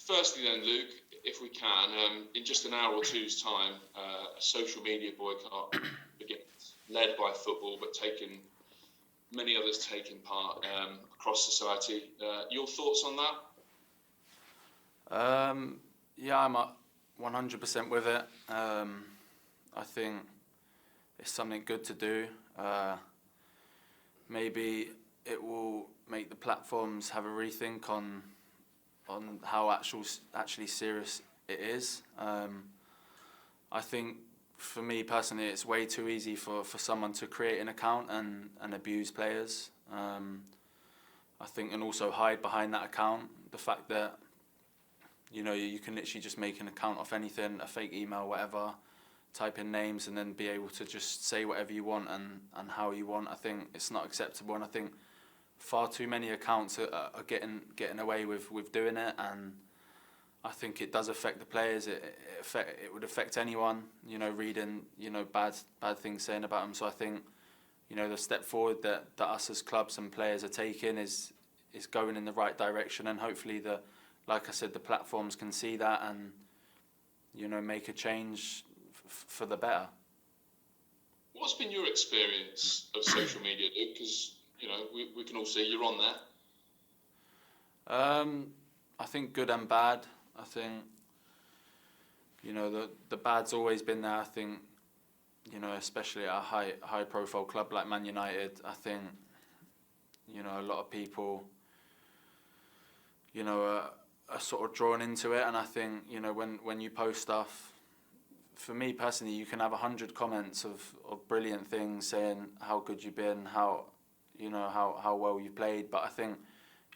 Firstly then, Luke, if we can, in just an hour or two's time, a social media boycott begins, led by football, but many others taking part across society. Your thoughts on that? Yeah, I'm 100% with it. I think it's something good to do. Maybe it will make the platforms have a rethink on how actually serious it is. I think for me personally, it's way too easy for someone to create an account and abuse players. I think, and also hide behind that account. The fact that you can literally just make an account off anything, a fake email, whatever, type in names and then be able to just say whatever you want and how you want. I think it's not acceptable, and I think far too many accounts are getting away with doing it, and I think it does affect the players. It would affect anyone, reading bad things saying about them. So I think the step forward that us as clubs and players are taking is going in the right direction, and hopefully like I said, the platforms can see that and make a change for the better. What's been your experience of social media, Luke? Because we can all see you're on there. I think good and bad. I think the bad's always been there. I think especially at a high profile club like Man United, I think a lot of people are sort of drawn into it, and I think when you post stuff, for me personally, you can have 100 comments of brilliant things saying how good you've been, how well you played, but I think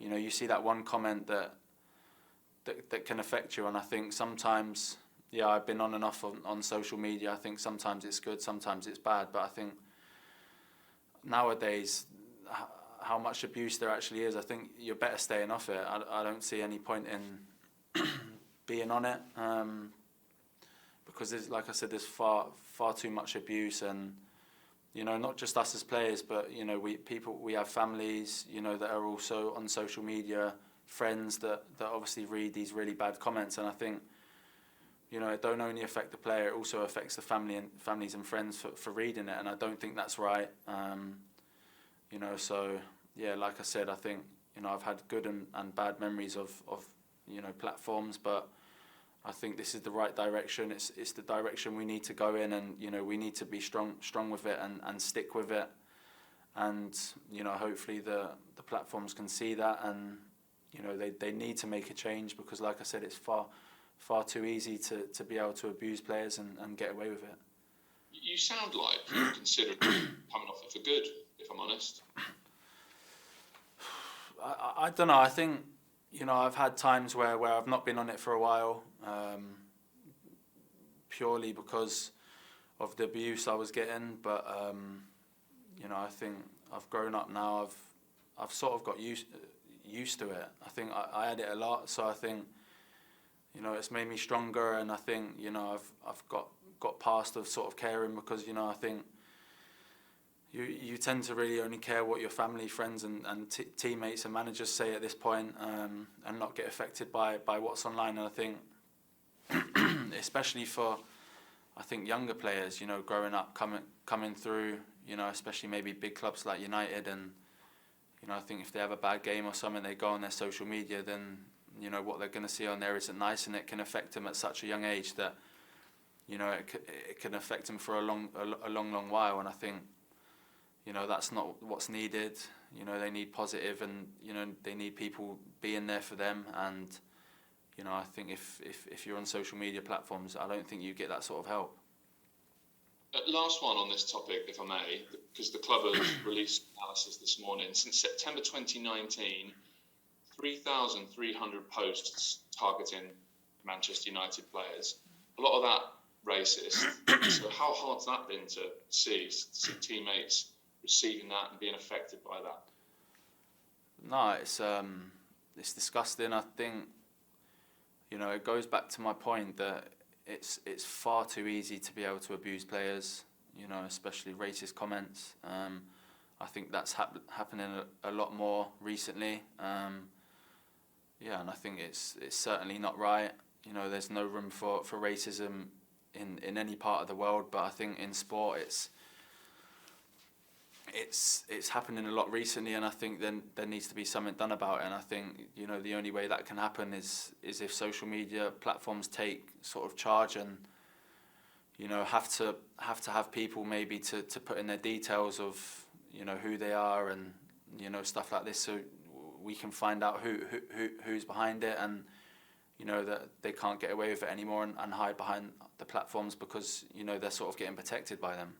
you see that one comment that can affect you, and I think sometimes, I've been on and off on social media. I think sometimes it's good, sometimes it's bad, but I think nowadays how much abuse there actually is, I think you're better staying off it. I don't see any point in being on it, because like I said, there's far too much abuse, and not just us as players, but we have families that are also on social media, friends that obviously read these really bad comments, and I think it don't only affect the player, it also affects the families and friends for reading it, and I don't think that's right. So like I said, I think I've had good and bad memories of platforms, but I think this is the right direction. It's the direction we need to go in, and we need to be strong with it and stick with it, and hopefully the platforms can see that, and they need to make a change, because like I said, it's far too easy to be able to abuse players and get away with it. You sound like you're considering coming off it for good, if I'm honest. I don't know. I think I've had times where I've not been on it for a while, purely because of the abuse I was getting. But I think I've grown up now. I've sort of got used to it. I think I had it a lot, so I think it's made me stronger, and I think I've got past of sort of caring, because I think you tend to really only care what your family, friends and teammates and managers say at this point, and not get affected by what's online. And I think especially for younger players, growing up, coming through, especially maybe big clubs like United, and I think if they have a bad game or something, they go on their social media, then what they're going to see on there isn't nice, and it can affect them at such a young age that it can affect them for a long while. And I think that's not what's needed. They need positive, and they need people being there for them. And I think if you're on social media platforms, I don't think you get that sort of help. Last one on this topic, if I may, because the club has released analysis this morning. Since September 2019, 3,300 posts targeting Manchester United players. A lot of that racist. So how hard's that been to see teammates receiving that and being affected by that? No, it's disgusting. I think it goes back to my point that it's far too easy to be able to abuse players, especially racist comments. I think that's happening a lot more recently. Yeah, and I think it's certainly not right. You know, there's no room for racism in any part of the world, but I think in sport it's happening a lot recently, and I think then there needs to be something done about it. And I think, you know, the only way that can happen is if social media platforms take sort of charge and, you know, have to have people maybe to put in their details of, you know, who they are and, you know, stuff like this, so we can find out who's behind it, and, you know, that they can't get away with it anymore and hide behind the platforms because, you know, they're sort of getting protected by them.